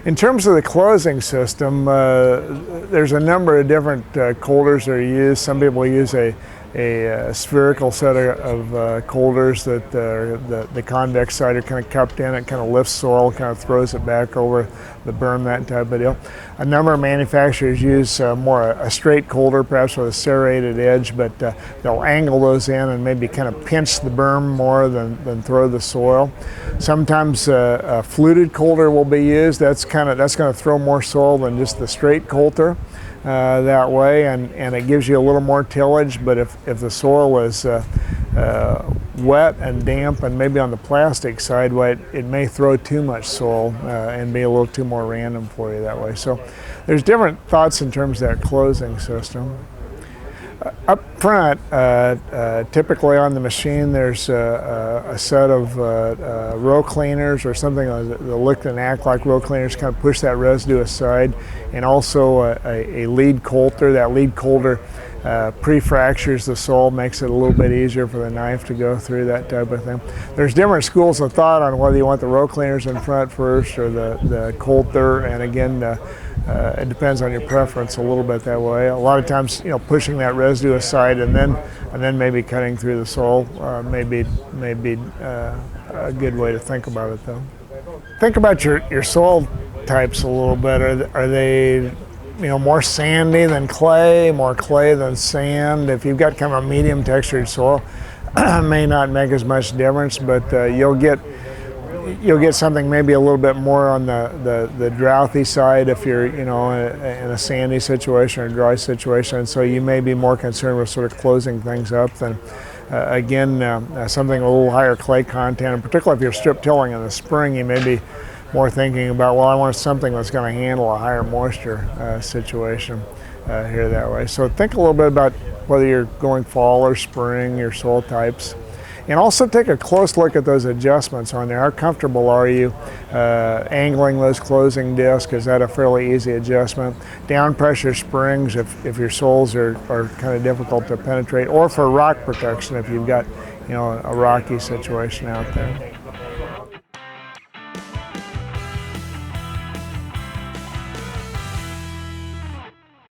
In terms of the closing system, there's a number of different coulters that are used. Some people use a spherical set of coulters that the convex side are kind of cupped in. It kind of lifts soil, kind of throws it back over the berm, that type of deal. A number of manufacturers use more a straight coulter, perhaps with a serrated edge, but they'll angle those in and maybe kind of pinch the berm more than throw the soil. Sometimes a fluted coulter will be used. That's going to throw more soil than just the straight coulter. That way, and it gives you a little more tillage, but if the soil is wet and damp and maybe on the plastic side, it may throw too much soil and be a little too more random for you that way. So there's different thoughts in terms of that closing system. Up front, typically on the machine, there's a set of row cleaners or something that look and act like row cleaners, kind of push that residue aside, and also a lead coulter. That lead coulter pre-fractures the soil, makes it a little bit easier for the knife to go through, that type of thing. There's different schools of thought on whether you want the row cleaners in front first or the coulter, and again, it depends on your preference a little bit that way. A lot of times, pushing that residue aside and then maybe cutting through the soil may be a good way to think about it, though. Think about your soil types a little bit. Are they more sandy than clay, more clay than sand? If you've got kind of a medium textured soil, it may not make as much difference, but you'll get something maybe a little bit more on the drouthy side if you're in a sandy situation or dry situation, and so you may be more concerned with sort of closing things up than something with a little higher clay content, and particularly if you're strip tilling in the spring, you may be more thinking about, well, I want something that's going to handle a higher moisture situation here that way. So think a little bit about whether you're going fall or spring, your soil types. And also take a close look at those adjustments on there. How comfortable are you angling those closing discs? Is that a fairly easy adjustment? Down pressure springs if your soils are kind of difficult to penetrate, or for rock protection if you've got a rocky situation out there.